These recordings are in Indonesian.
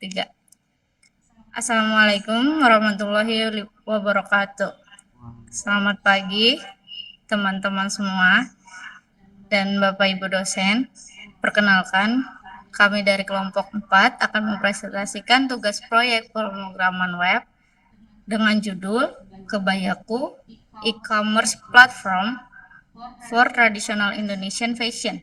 Tiga. Assalamualaikum warahmatullahi wabarakatuh. Selamat pagi teman-teman semua dan Bapak Ibu dosen. Perkenalkan, kami dari kelompok 4 akan mempresentasikan tugas proyek pemrograman web dengan judul Kebayaku E-commerce Platform for Traditional Indonesian Fashion.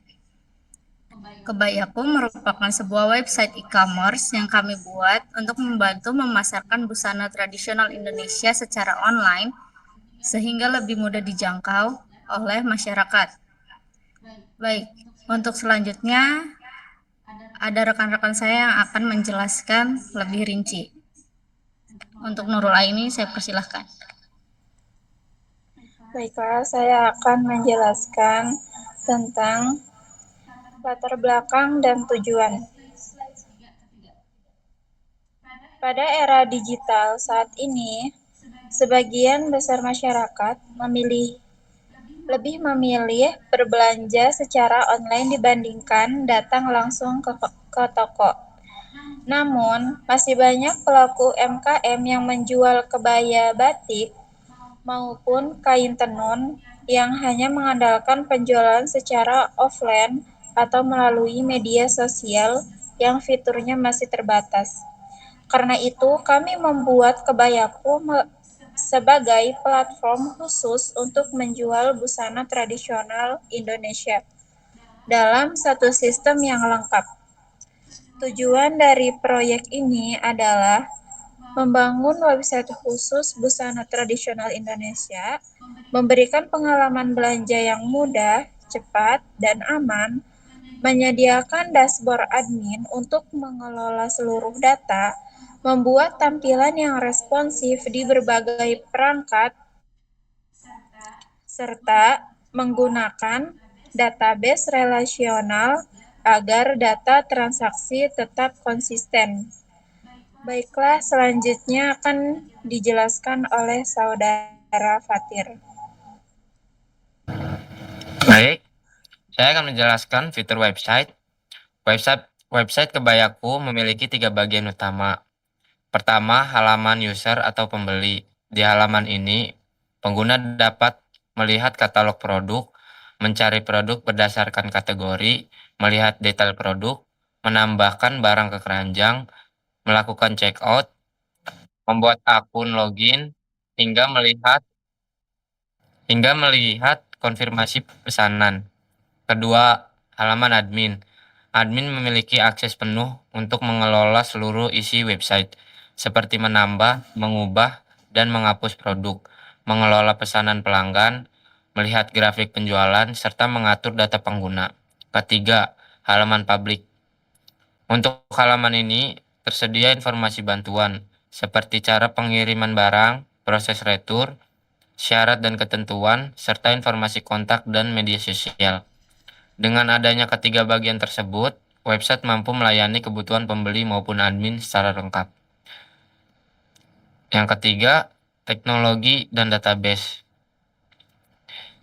Kebayaku merupakan sebuah website e-commerce yang kami buat untuk membantu memasarkan busana tradisional Indonesia secara online sehingga lebih mudah dijangkau oleh masyarakat. Baik, untuk selanjutnya ada rekan-rekan saya yang akan menjelaskan lebih rinci. Untuk Nurul Aini saya persilahkan. Baiklah, saya akan menjelaskan tentang latar belakang dan tujuan. Pada era digital saat ini, sebagian besar masyarakat lebih memilih berbelanja secara online dibandingkan datang langsung ke toko. Namun, masih banyak pelaku UMKM yang menjual kebaya batik maupun kain tenun yang hanya mengandalkan penjualan secara offline atau melalui media sosial yang fiturnya masih terbatas. Karena itu, kami membuat Kebayaku sebagai platform khusus untuk menjual busana tradisional Indonesia dalam satu sistem yang lengkap. Tujuan dari proyek ini adalah membangun website khusus busana tradisional Indonesia, memberikan pengalaman belanja yang mudah, cepat, dan aman, menyediakan dashboard admin untuk mengelola seluruh data, membuat tampilan yang responsif di berbagai perangkat, serta menggunakan database relasional agar data transaksi tetap konsisten. Baiklah, selanjutnya akan dijelaskan oleh Saudara Fatir. Baik, saya akan menjelaskan fitur website. Website Kebayaku memiliki 3 bagian utama. Pertama, halaman user atau pembeli. Di halaman ini, pengguna dapat melihat katalog produk, mencari produk berdasarkan kategori, melihat detail produk, menambahkan barang ke keranjang, melakukan checkout, membuat akun login, hingga melihat konfirmasi pesanan. Kedua, halaman admin. Admin memiliki akses penuh untuk mengelola seluruh isi website, seperti menambah, mengubah, dan menghapus produk, mengelola pesanan pelanggan, melihat grafik penjualan, serta mengatur data pengguna. Ketiga, halaman publik. Untuk halaman ini, tersedia informasi bantuan, seperti cara pengiriman barang, proses retur, syarat dan ketentuan, serta informasi kontak dan media sosial. Dengan adanya ketiga bagian tersebut, website mampu melayani kebutuhan pembeli maupun admin secara lengkap. Yang ketiga, teknologi dan database.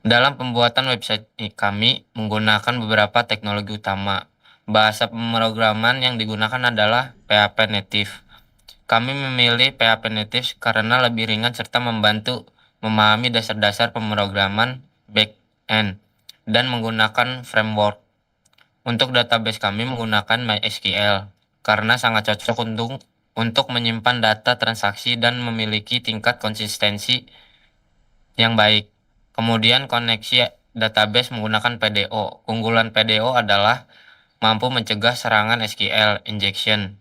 Dalam pembuatan website kami menggunakan beberapa teknologi utama. Bahasa pemrograman yang digunakan adalah PHP Native. Kami memilih PHP Native karena lebih ringan serta membantu memahami dasar-dasar pemrograman back-end dan menggunakan framework. Untuk database kami menggunakan MySQL karena sangat cocok untuk menyimpan data transaksi dan memiliki tingkat konsistensi yang baik. Kemudian koneksi database menggunakan PDO. Keunggulan PDO adalah mampu mencegah serangan SQL injection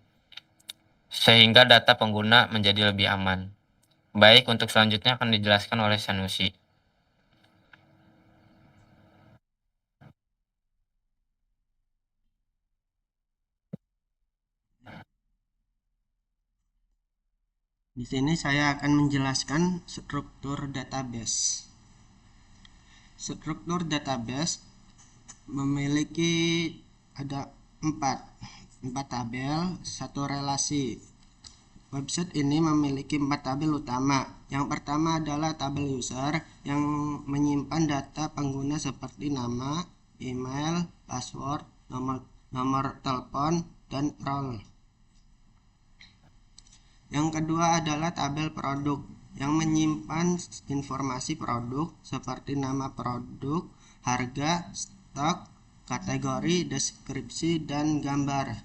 sehingga data pengguna menjadi lebih aman. Baik, untuk selanjutnya akan dijelaskan oleh Sanusi. Di sini saya akan menjelaskan struktur database. Struktur database memiliki ada empat tabel, satu relasi. Website ini memiliki 4 tabel utama. Yang pertama adalah tabel user yang menyimpan data pengguna seperti nama, email, password, nomor telepon, dan role. Yang kedua adalah tabel produk yang menyimpan informasi produk seperti nama produk, harga, stok, kategori, deskripsi, dan gambar.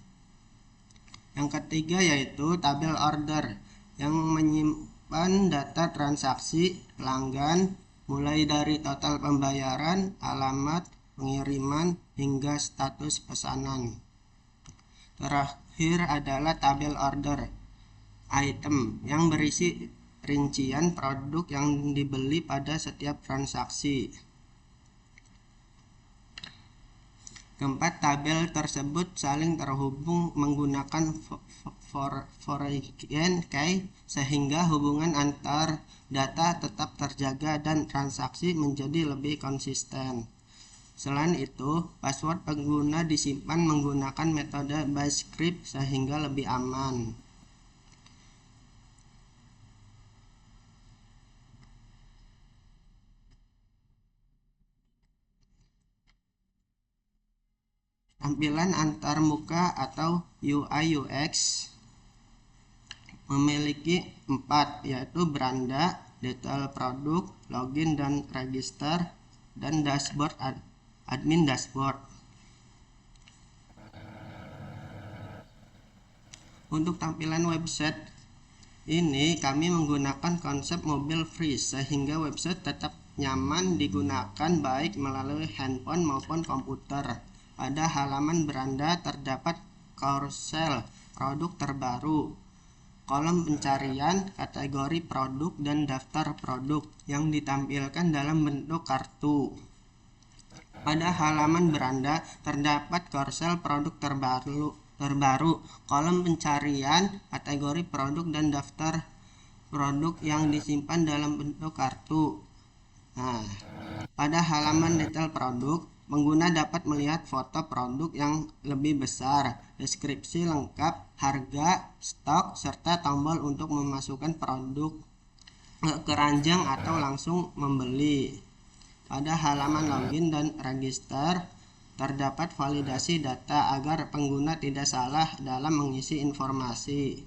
Yang ketiga yaitu tabel order yang menyimpan data transaksi pelanggan mulai dari total pembayaran, alamat, pengiriman, hingga status pesanan. Terakhir adalah tabel order item yang berisi rincian produk yang dibeli pada setiap transaksi. Keempat tabel tersebut saling terhubung menggunakan foreign key sehingga hubungan antar data tetap terjaga dan transaksi menjadi lebih konsisten. Selain itu, password pengguna disimpan menggunakan metode bash script sehingga lebih aman. Tampilan antarmuka atau UI UX memiliki 4, yaitu beranda, detail produk, login dan register, dan dashboard admin dashboard. Untuk tampilan website ini kami menggunakan konsep mobile free sehingga website tetap nyaman digunakan baik melalui handphone maupun komputer. Pada halaman beranda terdapat carousel produk terbaru, kolom pencarian, kategori produk, dan daftar produk yang ditampilkan dalam bentuk kartu. Pada halaman beranda terdapat carousel produk terbaru, kolom pencarian, kategori produk, dan daftar produk yang disimpan dalam bentuk kartu. Nah, pada halaman detail produk, pengguna dapat melihat foto produk yang lebih besar, deskripsi lengkap, harga, stok, serta tombol untuk memasukkan produk ke keranjang atau langsung membeli. Pada halaman login dan register, terdapat validasi data agar pengguna tidak salah dalam mengisi informasi.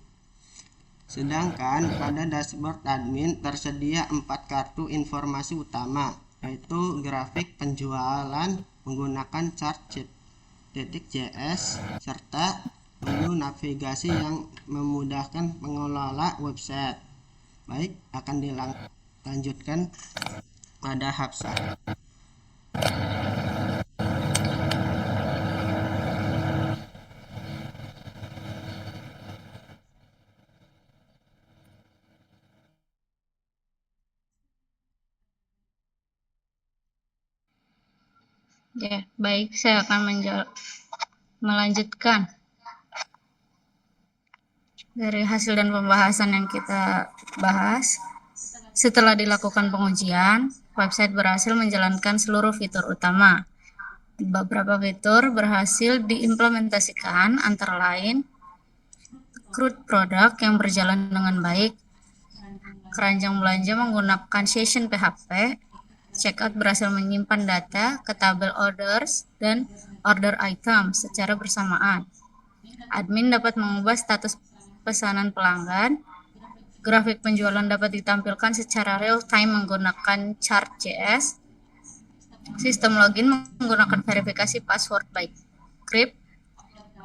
Sedangkan pada dashboard admin tersedia 4 kartu informasi utama, yaitu grafik penjualan menggunakan chart.js serta menu navigasi yang memudahkan pengelola website. Baik, akan dilanjutkan pada Hafsah. Ya, baik, saya akan melanjutkan dari hasil dan pembahasan yang kita bahas. Setelah dilakukan pengujian, website berhasil menjalankan seluruh fitur utama. Beberapa fitur berhasil diimplementasikan, antara lain CRUD produk yang berjalan dengan baik, keranjang belanja menggunakan session PHP, checkout berhasil menyimpan data ke tabel orders dan order item secara bersamaan. Admin dapat mengubah status pesanan pelanggan. Grafik penjualan dapat ditampilkan secara real-time menggunakan chart.js. Sistem login menggunakan verifikasi password by crypt.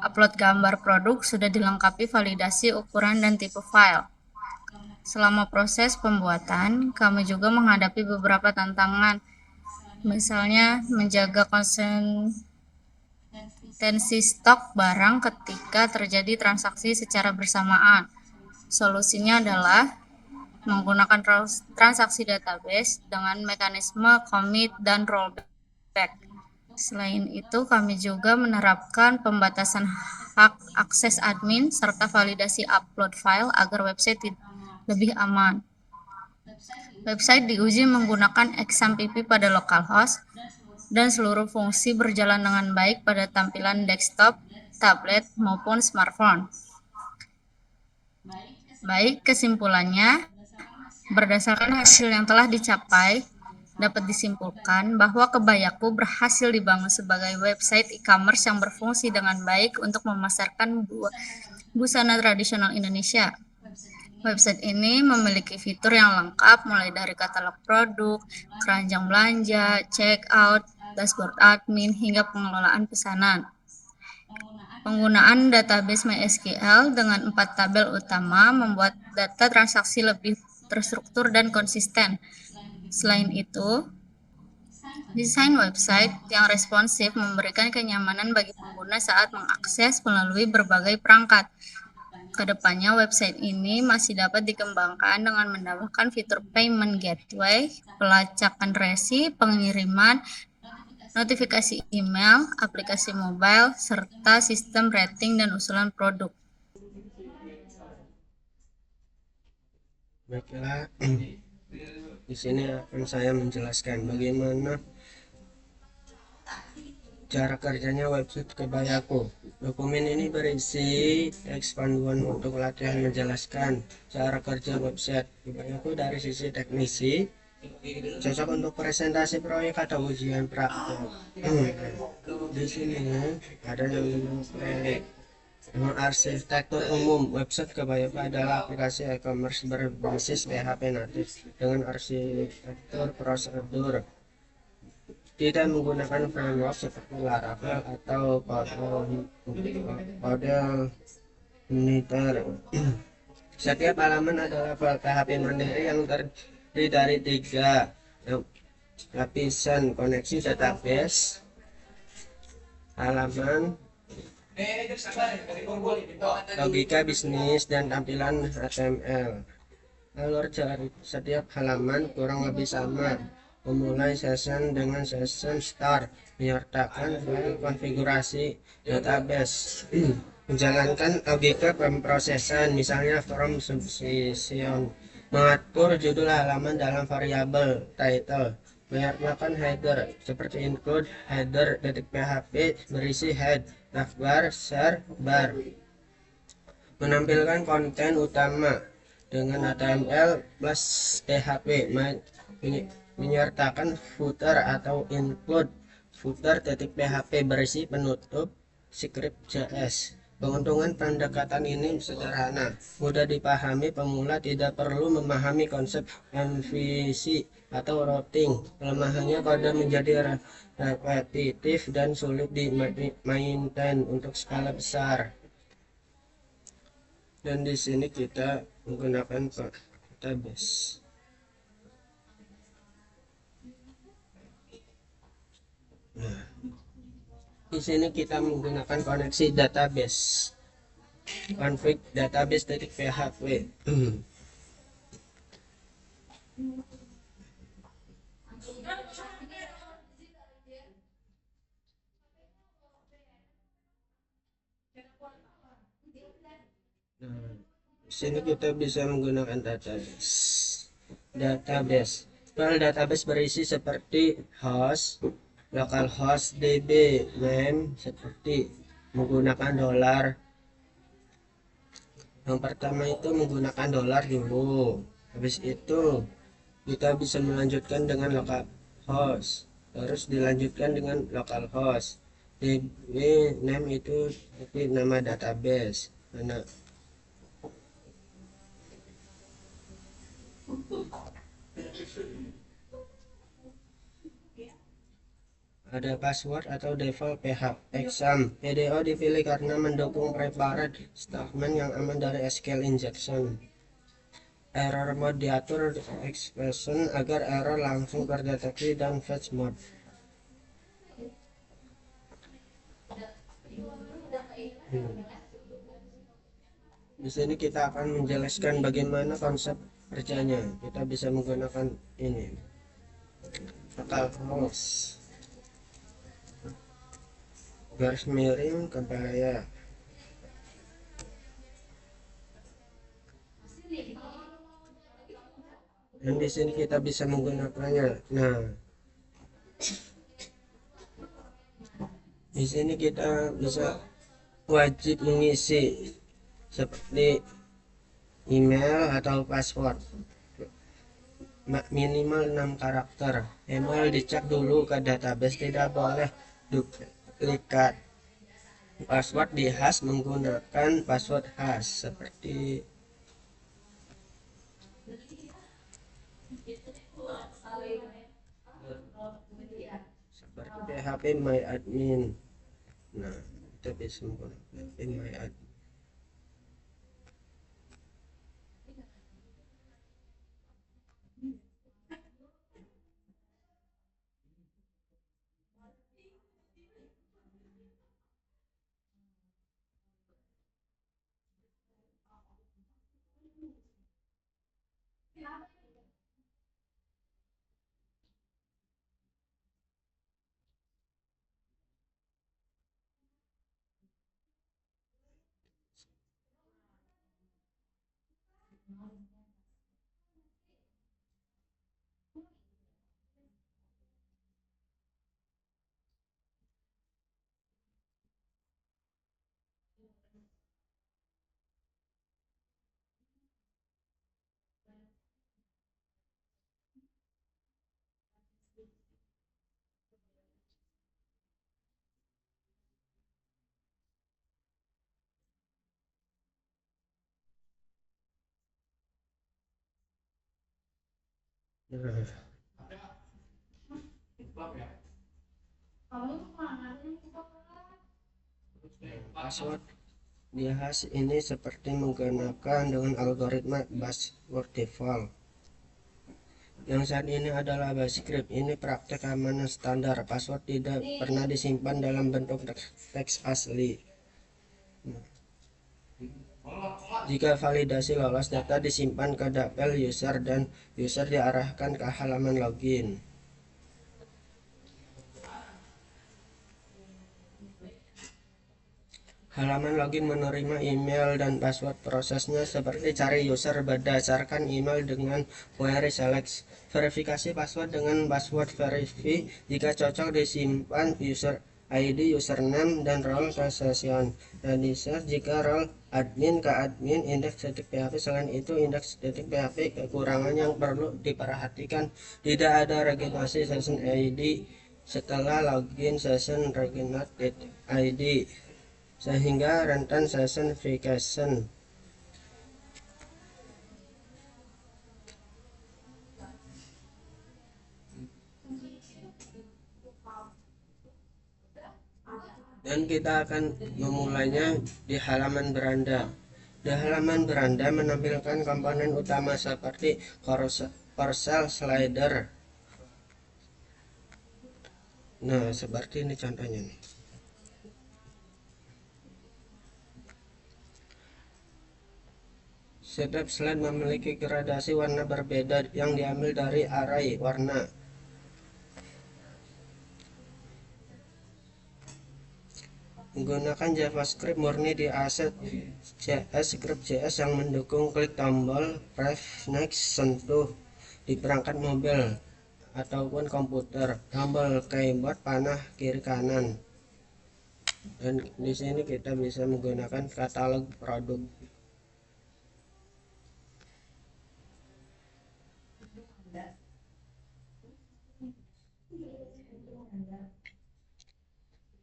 Upload gambar produk sudah dilengkapi validasi ukuran dan tipe file. Selama proses pembuatan, kami juga menghadapi beberapa tantangan, misalnya menjaga konsistensi stok barang ketika terjadi transaksi secara bersamaan. Solusinya adalah menggunakan transaksi database dengan mekanisme commit dan rollback. Selain itu, kami juga menerapkan pembatasan hak akses admin serta validasi upload file agar website lebih aman. Website diuji menggunakan XAMPP pada localhost dan seluruh fungsi berjalan dengan baik pada tampilan desktop, tablet, maupun smartphone. Baik, kesimpulannya, berdasarkan hasil yang telah dicapai, dapat disimpulkan bahwa Kebayaku berhasil dibangun sebagai website e-commerce yang berfungsi dengan baik untuk memasarkan busana tradisional Indonesia. Website ini memiliki fitur yang lengkap mulai dari katalog produk, keranjang belanja, checkout, dashboard admin, hingga pengelolaan pesanan. Penggunaan database MySQL dengan 4 tabel utama membuat data transaksi lebih terstruktur dan konsisten. Selain itu, desain website yang responsif memberikan kenyamanan bagi pengguna saat mengakses melalui berbagai perangkat. Kedepannya, website ini masih dapat dikembangkan dengan menambahkan fitur payment gateway, pelacakan resi, pengiriman, notifikasi email, aplikasi mobile, serta sistem rating dan usulan produk. Baiklah, di sini akan saya menjelaskan bagaimana cara kerjanya website Kebayaku. Dokumen ini berisi teks panduan untuk latihan menjelaskan cara kerja website Kebayaku dari sisi teknisi, cocok untuk presentasi proyek atau ujian praktek. Di sini ada yang arsitektur umum. Website Kebayaku adalah aplikasi e-commerce berbasis PHP natif dengan arsitektur prosedur. Tidak menggunakan framework seperti Laravel atau Model Uniter. Setiap halaman adalah file PHP mandiri yang terdiri dari 3 lapisan: koneksi database, halaman, logika bisnis, dan tampilan HTML. Alur dari setiap halaman kurang lebih sama, memulai session dengan session start, menyertakan file konfigurasi database, menjalankan logika pemrosesan, misalnya from substitution, mengatur judul halaman dalam variabel title, menyertakan header seperti include header .php berisi head, navbar, share, bar, menampilkan konten utama dengan HTML plus PHP, menyertakan footer atau include footer.php berisi penutup script.js. Keuntungan pendekatan ini sederhana, mudah dipahami, pemula tidak perlu memahami konsep MVC atau routing. Kelemahannya, kode menjadi repetitif dan sulit di-maintain untuk skala besar. Dan di sini kita menggunakan database. Nah, di sini kita menggunakan koneksi database, config database.php. Nah, di sini kita bisa menggunakan database. File database berisi seperti host, localhost, db, name, seperti menggunakan $. Yang pertama itu menggunakan $, dulu. Habis itu kita bisa melanjutkan dengan localhost, terus dilanjutkan dengan localhost. db name itu nama database. Ada password atau default PHP exam. PDO dipilih karena mendukung prepared statement yang aman dari SQL injection. Error mode diatur expression agar error langsung terdeteksi, dan fetch mode. Di sini kita akan menjelaskan bagaimana konsep kerjanya. Kita bisa menggunakan ini, localhost, garis miring kebaya. Dan di sini kita bisa menggunakannya. Nah, di sini kita bisa wajib mengisi seperti email atau password minimal 6 karakter. Email dicek dulu ke database, tidak boleh duplikat. Password di hash menggunakan password hash seperti seperti PHP MyAdmin. Nah, kita bisa menggunakan PHP MyAdmin. Nah, password dibahas ini seperti menggunakan dengan algoritma password default. Yang saat ini adalah base script. Ini praktek keamanan standar. Password tidak pernah disimpan dalam bentuk teks asli. Jika validasi lolos, data disimpan ke dapel user dan user diarahkan ke halaman login. Halaman login menerima email dan password. Prosesnya seperti cari user berdasarkan email dengan query select. Verifikasi password dengan password verify. Jika cocok disimpan user ID, username, dan role ke session. Dan disearch jika role admin ke admin index.php. Selain itu index.php kekurangan yang perlu diperhatikan. Tidak ada registrasi session ID setelah login session register.id sehingga rentan session vacation. Dan kita akan memulainya di halaman beranda. Di halaman beranda menampilkan komponen utama seperti carousel, slider. Nah, seperti ini contohnya nih. Setiap slide memiliki gradasi warna berbeda yang diambil dari array warna. Menggunakan JavaScript murni di aset JS Script.js yang mendukung klik tombol press next sentuh di perangkat mobil ataupun komputer, tombol keyboard panah kiri kanan. Dan di sini kita bisa menggunakan katalog produk.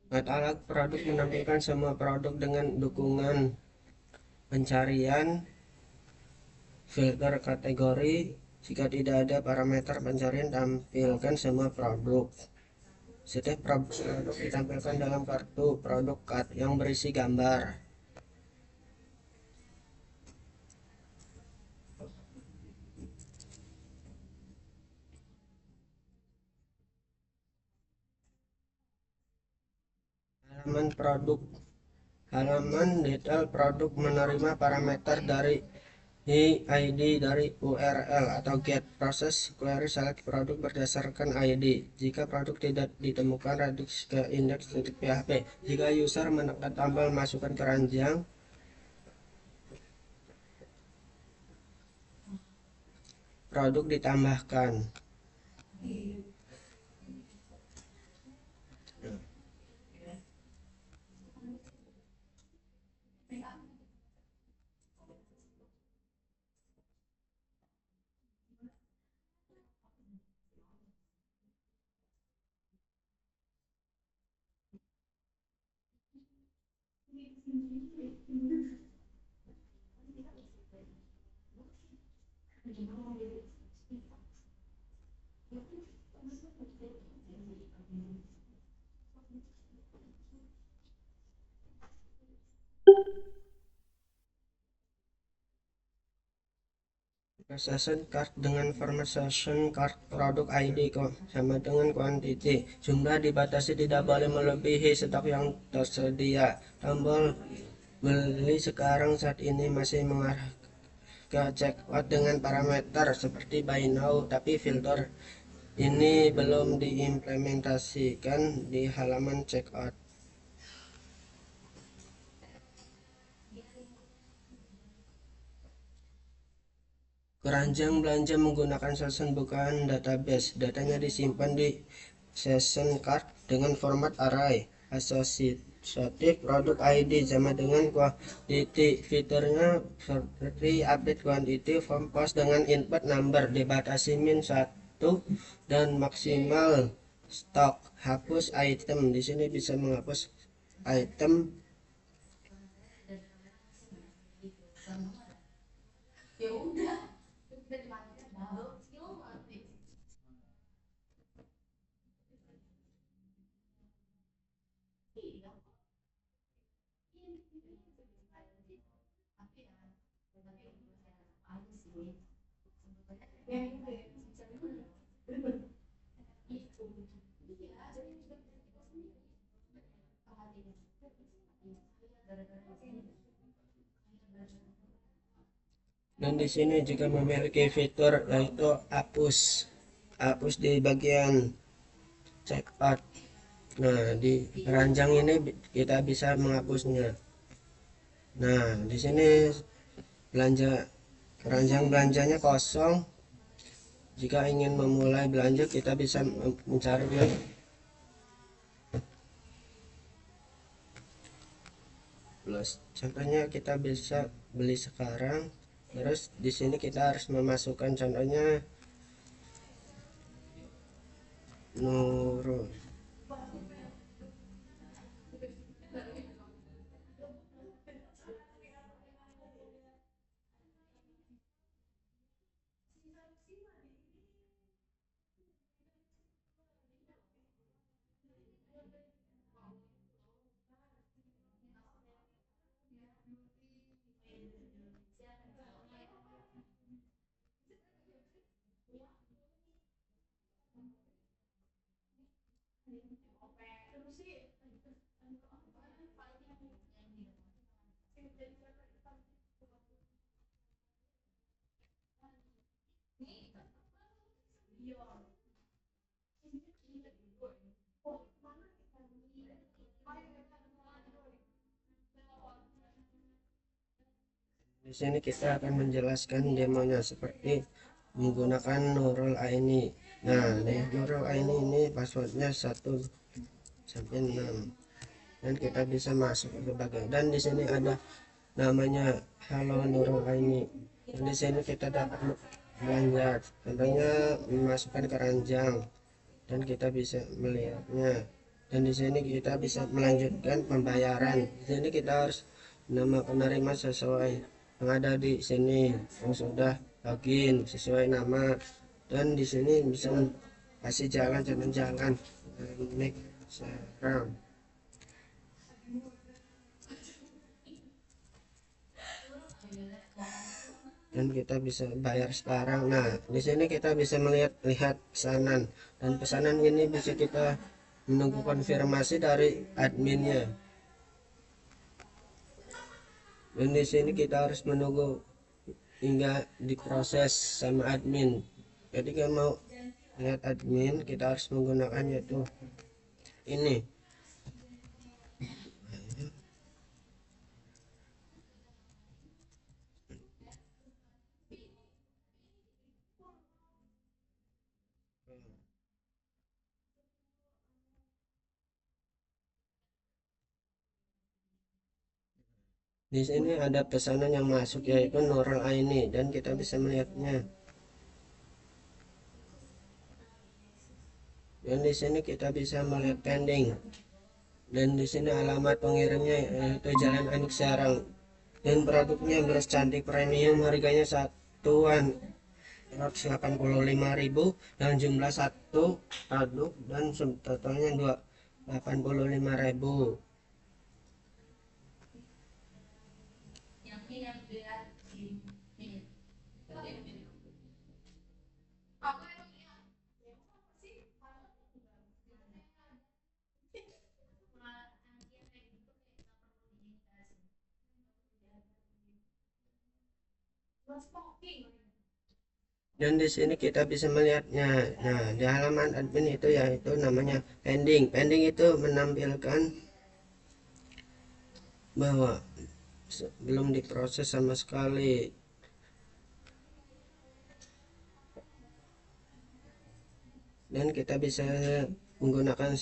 Katalog produk menampilkan semua produk dengan dukungan pencarian, filter kategori. Jika tidak ada parameter pencarian, tampilkan semua produk. Setiap produk ditampilkan dalam kartu produk card yang berisi gambar. Halaman detail produk menerima parameter dari ID dari URL atau get. Proses query select produk berdasarkan ID. Jika produk tidak ditemukan, redirect ke index.php. Jika user menekan tombol masukkan keranjang, produk ditambahkan. Session card dengan format session card produk ID kok sama dengan quantity. Jumlah dibatasi, tidak boleh melebihi stok yang tersedia. Tombol beli sekarang saat ini masih mengarah ke checkout dengan parameter seperti buy now, tapi filter ini belum diimplementasikan di halaman checkout. Keranjang belanja menggunakan session bukan database. Datanya disimpan di session card dengan format array. Asosiatif produk ID sama dengan quantity. Fiturnya seperti update quantity form post dengan input number, dibatasi min 1 dan maksimal stok. Hapus item. Di sini bisa menghapus item. Dan di sini juga memiliki fitur yaitu hapus di bagian checkout. Nah, di keranjang ini kita bisa menghapusnya. Nah, di sini keranjang belanjanya kosong. Jika ingin memulai belanja, kita bisa mencarinya. Plus, contohnya kita bisa beli sekarang. Terus di sini kita harus memasukkan contohnya Nurul. Di sini kita akan menjelaskan demonya seperti menggunakan Nurul Aini. Nah, Nurul Aini ini passwordnya 1 sampai 6. Dan kita bisa masuk ke bagian. Dan di sini ada namanya Halo Nurul Aini. Dan di sini kita dapat belanja. Contohnya memasukkan keranjang dan kita bisa melihatnya. Dan di sini kita bisa melanjutkan pembayaran. Di sini kita harus nama penerima sesuai yang ada di sini yang sudah login sesuai nama, dan di sini bisa kasih jalan next sekarang. Dan kita bisa bayar sekarang. Nah, di sini kita bisa lihat pesanan, dan pesanan ini bisa kita menunggu konfirmasi dari adminnya. Dan di sini kita harus menunggu hingga diproses sama admin. Jadi kalau mau lihat admin, kita harus menggunakan yaitu ini. Di sini ada pesanan yang masuk yaitu Nurul Aini, dan kita bisa melihatnya. Dan di sini kita bisa melihat pending. Dan di sini alamat pengirimnya yaitu Jalan Anik Sarang. Dan produknya beras cantik premium, harganya satuan 185.000 dan jumlah satu produk, dan totalnya 85.000. Dan di sini kita bisa melihatnya. Nah, di halaman admin itu yaitu namanya pending. Pending itu menampilkan bahwa belum diproses sama sekali. Dan kita bisa menggunakan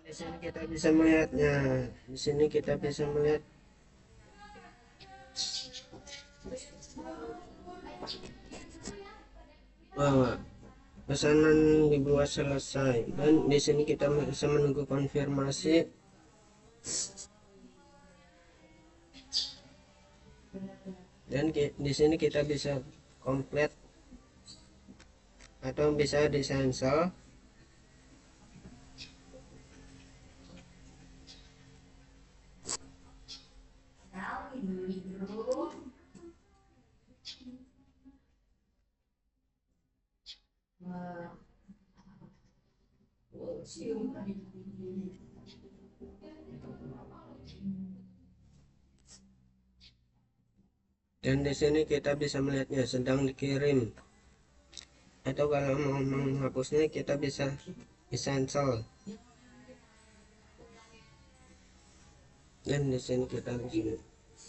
di sini kita bisa melihatnya. Di sini kita bisa melihat bahwa pesanan dibuat selesai, dan di sini kita bisa menunggu konfirmasi. Dan di sini kita bisa komplit atau bisa di cancel. Dan di sini kita bisa melihatnya sedang dikirim, atau kalau mau menghapusnya kita bisa di cancel. Dan di sini kita bisa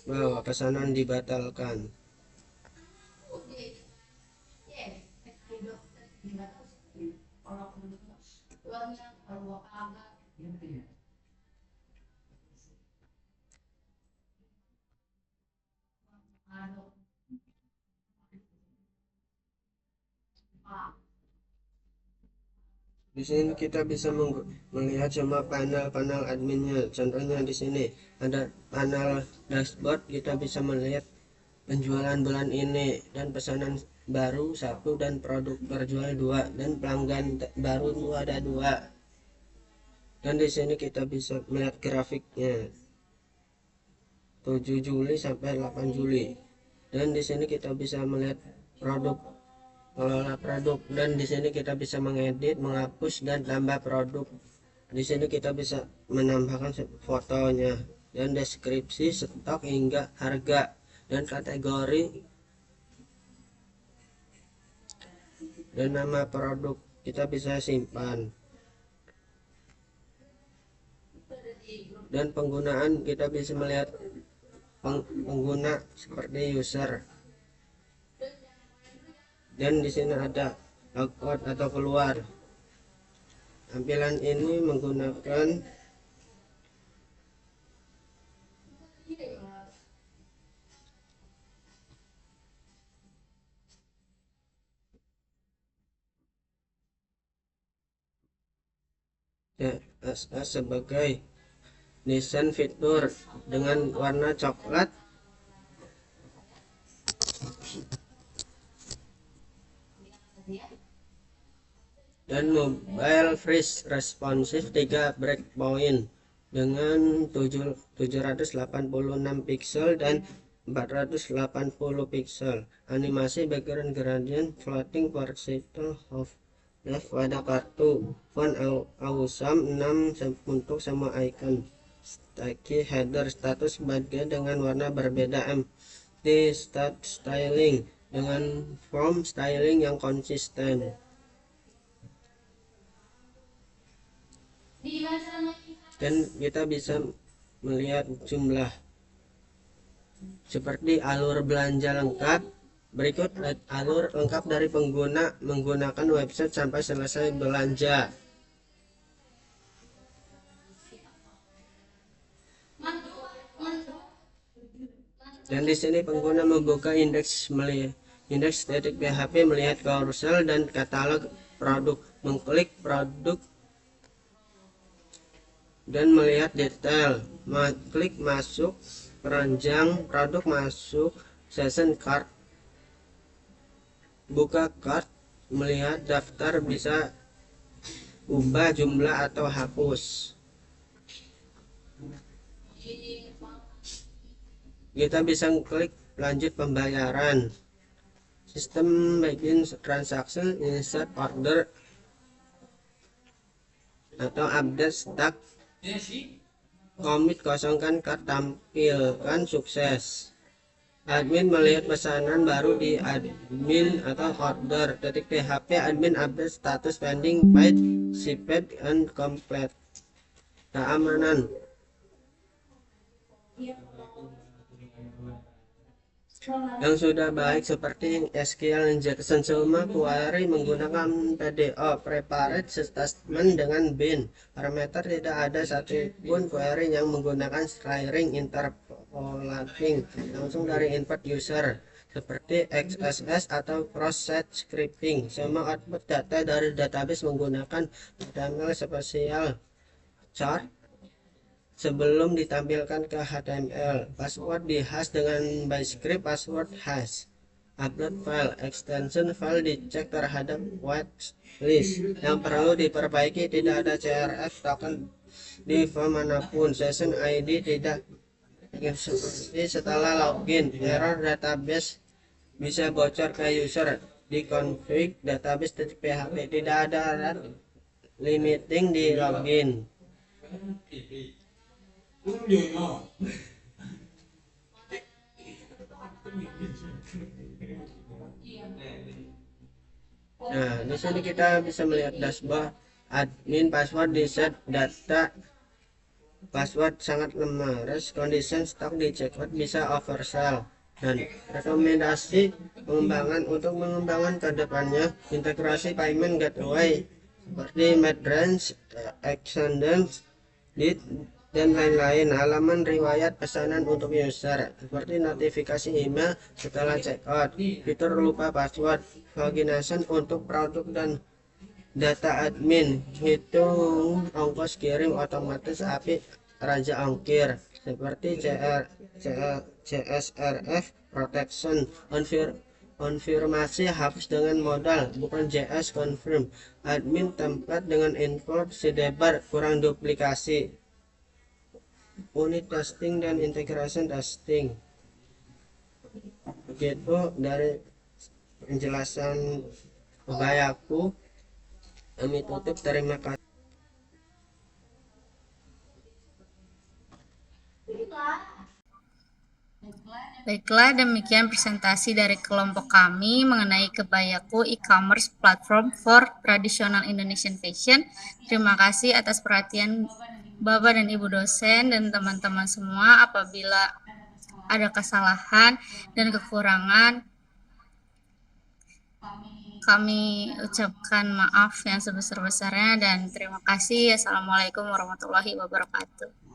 bahwa pesanan dibatalkan. Di sini kita bisa melihat semua panel-panel adminnya. Contohnya di sini ada panel dashboard, kita bisa melihat penjualan bulan ini dan pesanan baru 1 dan produk terjual 2 dan pelanggan baru itu ada 2. Dan di sini kita bisa melihat grafiknya 7 Juli sampai 8 Juli. Dan di sini kita bisa melihat produk, mengelola produk, dan di sini kita bisa mengedit, menghapus dan tambah produk. Di sini kita bisa menambahkan fotonya dan deskripsi, stok hingga harga dan kategori dan nama produk. Kita bisa simpan. Dan penggunaan kita bisa melihat pengguna seperti user. Dan di sini ada logout atau keluar. Tampilan ini menggunakan CSS sebagai desain fitur dengan warna coklat. Dan mobile freeze responsive 3 breakpoint dengan 786 pixel dan 480 pixel. Animasi background gradient floating versatile of left pada kartu. Font awesome 6 untuk semua icon. Sticky header status sebagai dengan warna berbeda. Empty stat styling dengan form styling yang konsisten. Dan kita bisa melihat jumlah seperti alur belanja lengkap. Berikut alur lengkap dari pengguna menggunakan website sampai selesai belanja. Dan di sini pengguna membuka indeks static PHP, melihat carousel dan katalog produk, mengklik produk dan melihat detail, klik masuk keranjang produk, masuk session cart, buka cart, melihat daftar, bisa ubah jumlah atau hapus. Kita bisa klik lanjut pembayaran. Sistem begin transaction, insert order, atau update stock. Komit kosongkan cart tampilkan sukses. Admin melihat pesanan baru di admin atau order. .php admin update status pending page shipped and complete. Keamanan. Yang sudah baik seperti SQL injection, semua query menggunakan PDO prepared statement dengan bin parameter. Tidak ada satupun query yang menggunakan sliding interpolating langsung dari input user seperti XSS atau cross-site scripting. Semua output data dari database menggunakan HTML spesial chart sebelum ditampilkan ke HTML. Password di hash dengan ByteScript password hash. Upload file, extension file dicek terhadap whitelist. Yang perlu diperbaiki, tidak ada CRF token di form manapun. Session ID tidak seperti setelah login. Error database bisa bocor ke user. Di config database.php tidak ada limiting di login. Nah, di sini kita bisa melihat dashboard admin password di set data password sangat lemah. Rest condition stock di checkout bisa oversell. Dan rekomendasi pengembangan untuk mengembangkan ke depannya, integrasi payment gateway seperti Medrange, Exchange, dan lain-lain. Halaman riwayat pesanan untuk user seperti notifikasi email setelah checkout, fitur lupa password, pagination untuk produk dan data admin, hitung ongkos kirim otomatis API raja ongkir seperti CSRF protection, konfirmasi hapus dengan modal bukan JS confirm, admin template dengan info sidebar kurang duplikasi, unit testing dan integration testing. Begitu dari penjelasan kebayaku. Kami tutup, terima kasih. Baiklah, demikian presentasi dari kelompok kami mengenai Kebayaku e-commerce platform for traditional Indonesian fashion. Terima kasih atas perhatian Bapak dan Ibu dosen dan teman-teman semua. Apabila ada kesalahan dan kekurangan, kami ucapkan maaf yang sebesar-besarnya dan terima kasih. Assalamualaikum warahmatullahi wabarakatuh.